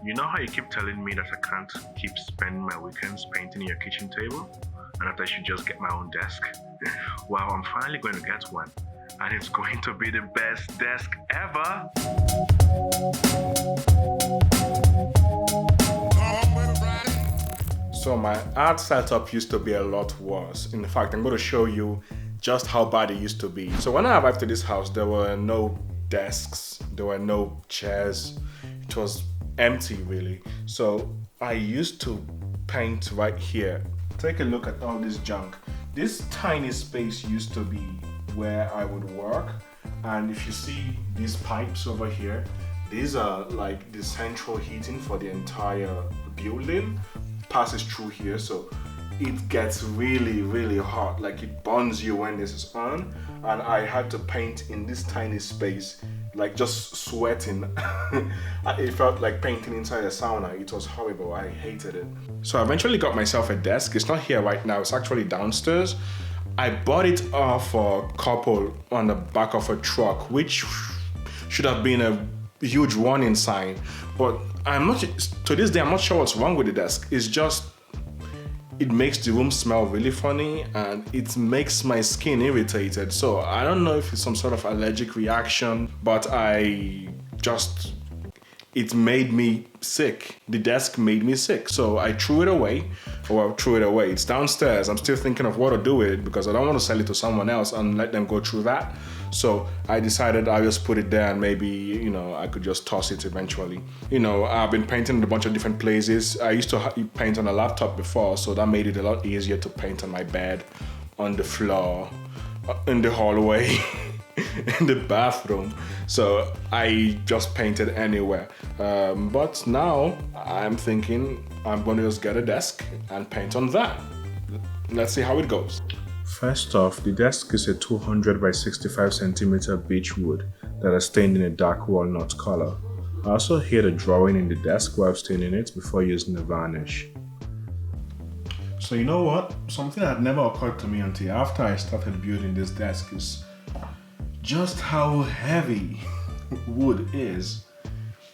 You know how you keep telling me that I can't keep spending my weekends painting your kitchen table? And that I should just get my own desk? Well, I'm finally going to get one. And it's going to be the best desk ever! So my art setup used to be a lot worse. In fact, I'm going to show you just how bad it used to be. So when I arrived to this house, there were no desks, there were no chairs. It was empty really. So I used to paint right here. Take a look at all this junk. This tiny space used to be where I would work. And if you see these pipes over here, these are like the central heating for the entire building. Passes through here, so it gets really hot, like it burns you when this is on. And I had to paint in this tiny space, like just sweating. It felt like painting inside a sauna. It was horrible. I hated it. So I eventually got myself a desk. It's not here right now, it's actually downstairs. I bought it off a couple on the back of a truck, which should have been a huge warning sign, but to this day I'm not sure what's wrong with the desk. It's just, it makes the room smell really funny and it makes my skin irritated. So I don't know if it's some sort of allergic reaction, but it made me sick. The desk made me sick. So I threw it away. It's downstairs. I'm still thinking of what to do with it because I don't want to sell it to someone else and let them go through that. So I decided I'll just put it there and maybe, I could just toss it eventually. I've been painting in a bunch of different places. I used to paint on a laptop before, so that made it a lot easier to paint on my bed, on the floor, in the hallway, in the bathroom. So I just painted anywhere. But now I'm thinking I'm going to just get a desk and paint on that. Let's see how it goes. First off, the desk is a 200 by 65 centimeter beech wood that is stained in a dark walnut color. I also hid a drawing in the desk while staining it before using a varnish. So you know what? Something that had never occurred to me until after I started building this desk is just how heavy wood is.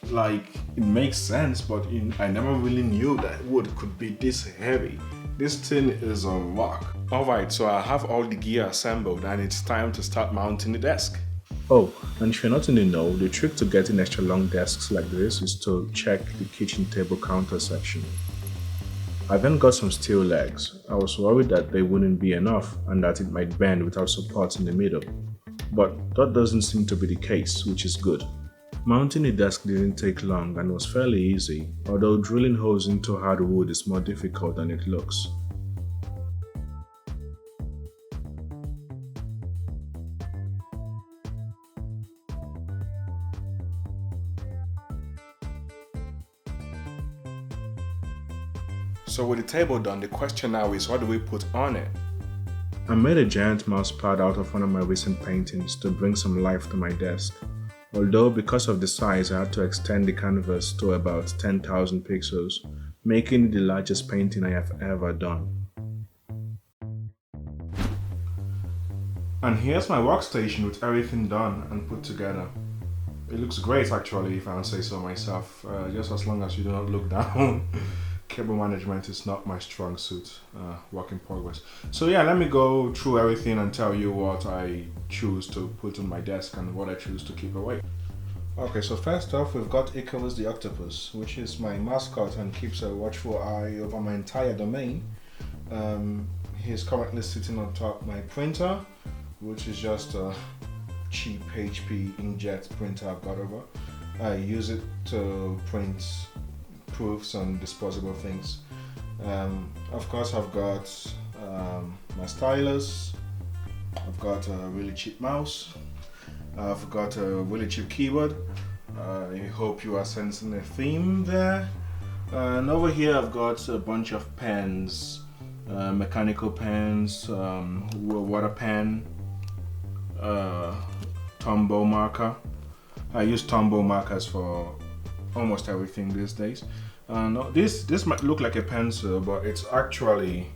Like, it makes sense, but I never really knew that wood could be this heavy. This thing is a rock. Alright, so I have all the gear assembled and it's time to start mounting the desk. Oh, and if you're not in the know, the trick to getting extra long desks like this is to check the kitchen table counter section. I then got some steel legs. I was worried that they wouldn't be enough and that it might bend without support in the middle. But that doesn't seem to be the case, which is good. Mounting the desk didn't take long and was fairly easy, although drilling holes into hard wood is more difficult than it looks. So with the table done, the question now is, what do we put on it? I made a giant mousepad out of one of my recent paintings to bring some life to my desk. Although because of the size I had to extend the canvas to about 10,000 pixels, making it the largest painting I have ever done. And here's my workstation with everything done and put together. It looks great actually, if I don't say so myself, just as long as you do not look down. Cable management is not my strong suit, work in progress. So yeah, let me go through everything and tell you what I choose to put on my desk and what I choose to keep away. Okay, so first off, we've got Icarus the octopus, which is my mascot and keeps a watchful eye over my entire domain. He's currently sitting on top of my printer, which is just a cheap HP inkjet printer I've got over. I use it to print proofs on disposable things. Of course, I've got my stylus. I've got a really cheap mouse. I've got a really cheap keyboard. I hope you are sensing a theme there. And over here I've got a bunch of pens, mechanical pens, water pen, Tombow marker. I use Tombow markers for almost everything these days. This might look like a pencil, but it's actually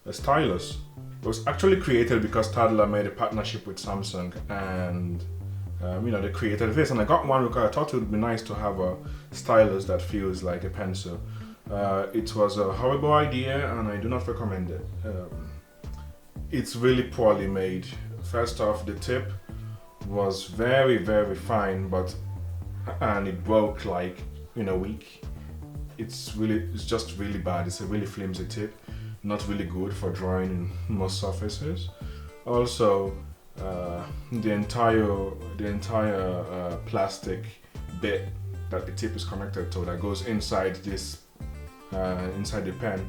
a stylus. It was actually created because Tadler made a partnership with Samsung, and they created this, and I got one because I thought it would be nice to have a stylus that feels like a pencil. It was a horrible idea, and I do not recommend it. It's really poorly made. First off, the tip was very, very fine, and it broke like in a week. It's just really bad. It's a really flimsy tip, not really good for drawing in most surfaces. Also, the entire plastic bit that the tip is connected to, that goes inside this inside the pen,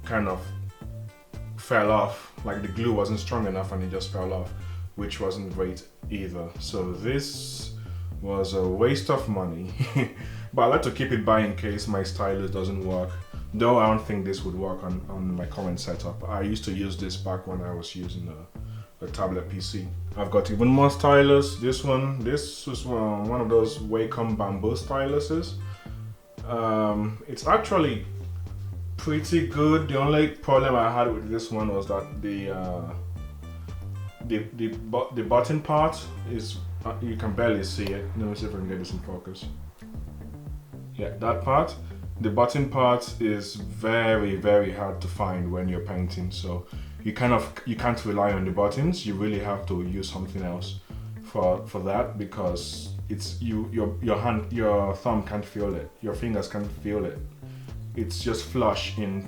kind of fell off. Like the glue wasn't strong enough and it just fell off, which wasn't great either. So this was a waste of money. But I like to keep it by in case my stylus doesn't work, though I don't think this would work on my current setup. I used to use this back when I was using a tablet PC. I've got even more stylus. This was one of those Wacom bamboo styluses. It's actually pretty good. The only problem I had with this one was that the button part is, you can barely see it. Let me see if I can get this in focus. Yeah, that part, the button part is very, very hard to find when you're painting. So you can't rely on the buttons. You really have to use something else for that, because it's your thumb can't feel it, your fingers can't feel it. It's just flush in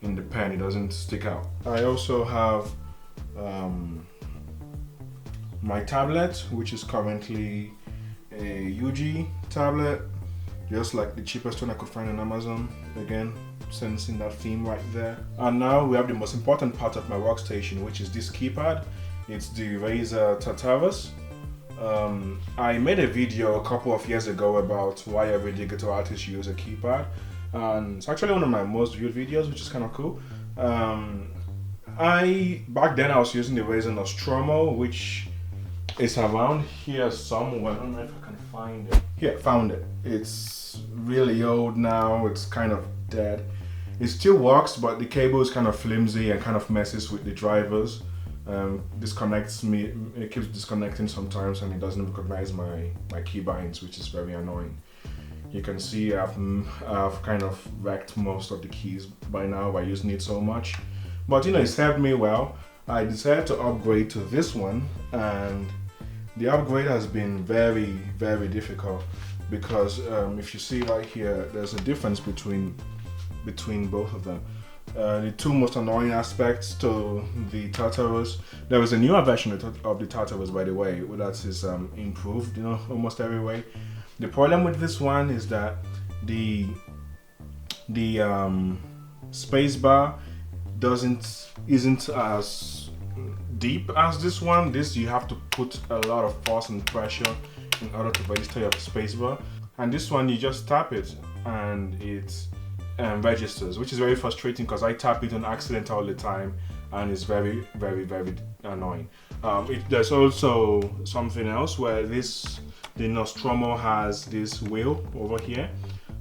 the pen. It doesn't stick out. I also have my tablet, which is currently a UG tablet, just like the cheapest one I could find on Amazon. Again, sensing that theme right there. And now we have the most important part of my workstation, which is this keypad. It's the Razer Tartarus. I made a video a couple of years ago about why every digital artist uses a keypad, and it's actually one of my most viewed videos, which is kind of cool. Back then I was using the Razer Nostromo, which is around here somewhere. I don't know if I can find it. Here, found it. It's really old now. It's kind of dead. It still works, but the cable is kind of flimsy and kind of messes with the drivers. Disconnects me. It keeps disconnecting sometimes, and it doesn't recognize my keybinds, which is very annoying. You can see I've kind of wrecked most of the keys by now by using it so much, but it served me well. I decided to upgrade to this one, and the upgrade has been very, very difficult, because if you see right here, there's a difference between both of them. The two most annoying aspects to the Tartarus. There is a newer version of the Tartarus, by the way, that is improved, almost every way. The problem with this one is that the space bar isn't as deep as this one. This, you have to put a lot of force and pressure in order to register your space bar, and this one you just tap it and it registers, which is very frustrating because I tap it on accident all the time, and it's very, very, very annoying. There's also something else where the Nostromo has this wheel over here.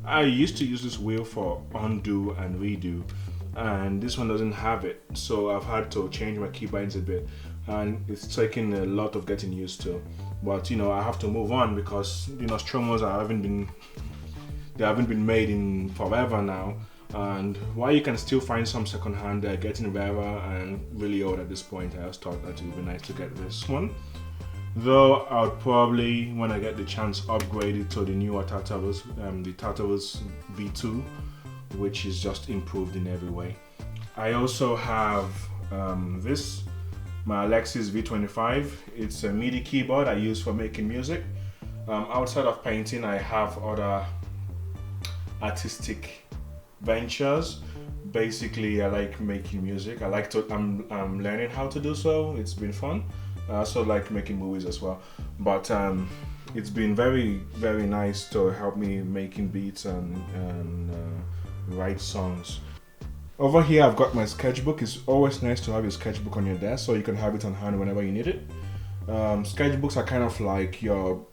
I used to use this wheel for undo and redo, and this one doesn't have it, so I've had to change my keybinds a bit, and it's taken a lot of getting used to. But I have to move on, because the Nostromos haven't been made in forever now, and while you can still find some secondhand, they're getting rarer and really old at this point. I just thought that it would be nice to get this one, though I'll probably, when I get the chance, upgrade it to the newer Tartarus, the Tartarus V2, which is just improved in every way. I also have my Alexis V25. It's a MIDI keyboard I use for making music. Outside of painting, I have other artistic ventures. Basically, I like making music. I'm learning how to do so. It's been fun. I also like making movies as well. But it's been very, very nice to help me making beats and write songs. Over here, I've got my sketchbook. It's always nice to have your sketchbook on your desk so you can have it on hand whenever you need it. Sketchbooks are kind of like your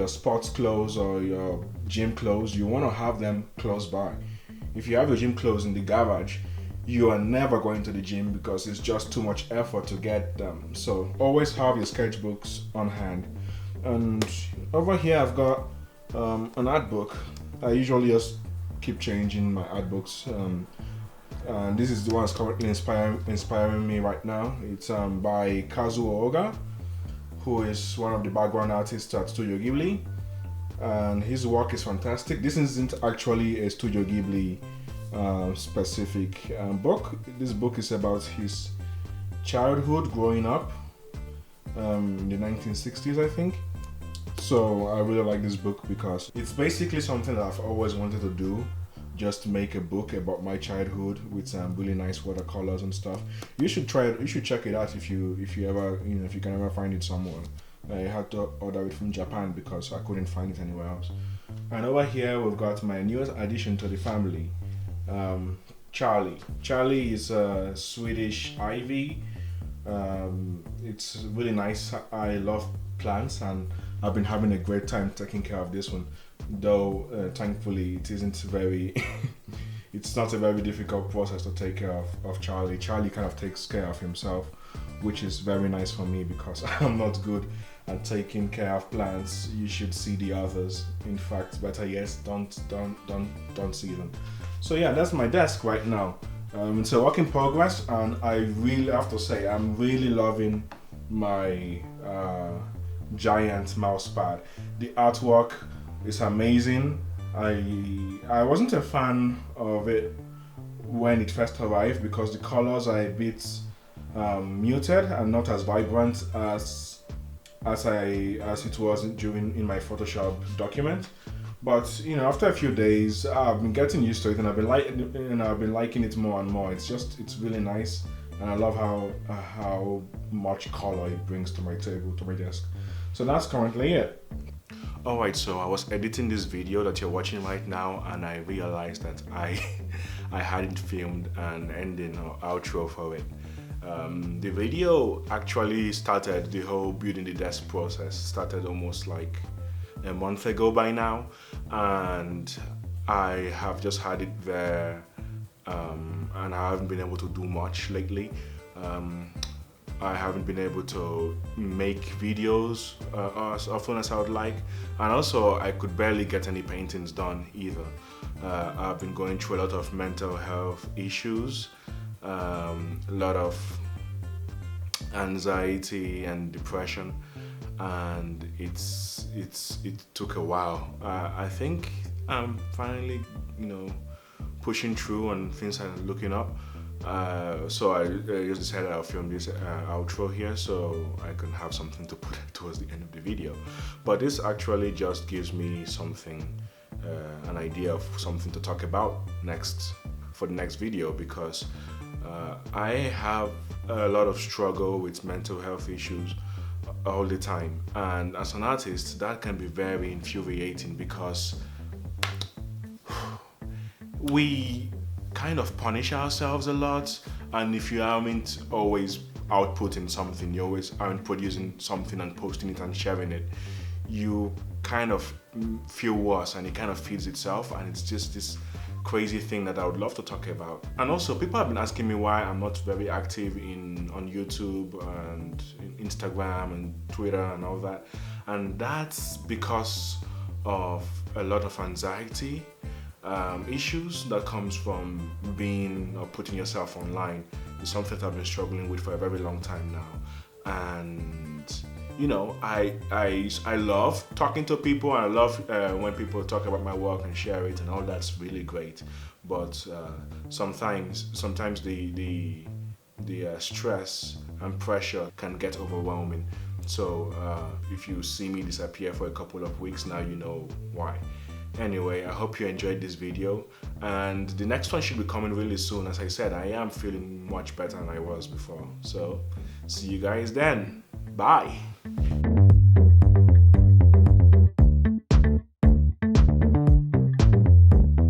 sports clothes or your gym clothes. You want to have them close by. If you have your gym clothes in the garage, you are never going to the gym because it's just too much effort to get them. So always have your sketchbooks on hand. And over here I've got an art book. I usually just keep changing my art books. And this is the one that's currently inspiring me right now. It's by Kazuo Oga, who is one of the background artists at Studio Ghibli. And his work is fantastic. This isn't actually a Studio Ghibli specific book. This book is about his childhood growing up in the 1960s, I think. So I really like this book because it's basically something that I've always wanted to do, just make a book about my childhood with some really nice watercolors and stuff. You should try it. You should check it out if you ever, if you can ever find it somewhere. I had to order it from Japan because I couldn't find it anywhere else. And over here we've got my newest addition to the family, Charlie. Charlie is a Swedish ivy. It's really nice. I love plants and I've been having a great time taking care of this one. Though thankfully it isn't very it's not a very difficult process to take care of Charlie. Charlie kind of takes care of himself, which is very nice for me because I'm not good at taking care of plants. You should see the others. In fact, better yet, don't see them. So yeah, that's my desk right now. It's a work in progress, and I really have to say I'm really loving my giant Mousepad. The artwork is amazing. I wasn't a fan of it when it first arrived because the colors are a bit muted and not as vibrant as it was in my Photoshop document. But after a few days, I've been getting used to it, and I've been liking it more and more. It's really nice, and I love how much color it brings to my table, to my desk. So that's currently it. Alright, so I was editing this video that you're watching right now, and I realized that I hadn't filmed an ending or outro for it. The video actually started, the whole building the desk process started almost like a month ago by now, and I have just had it there, and I haven't been able to do much lately. I haven't been able to make videos as often as I would like, and also I could barely get any paintings done either. I've been going through a lot of mental health issues, a lot of anxiety and depression, and it took a while. I think I'm finally pushing through and things are looking up. So I just decided I'll film this outro here so I can have something to put towards the end of the video. But this actually just gives me something, an idea of something to talk about next for the next video, because I have a lot of struggle with mental health issues all the time, and as an artist that can be very infuriating because we kind of punish ourselves a lot, and if you aren't always outputting something, you always aren't producing something and posting it and sharing it, you kind of feel worse and it kind of feeds itself, and it's just this crazy thing that I would love to talk about. And also people have been asking me why I'm not very active on YouTube and Instagram and Twitter and all that, and that's because of a lot of anxiety issues that comes from being or putting yourself online. It's something that I've been struggling with for a very long time now, and I love talking to people, and I love when people talk about my work and share it, and all that's really great. But sometimes the stress and pressure can get overwhelming. So if you see me disappear for a couple of weeks, now you know why. Anyway, I hope you enjoyed this video, and the next one should be coming really soon. As I said, I am feeling much better than I was before. So see you guys then. Bye.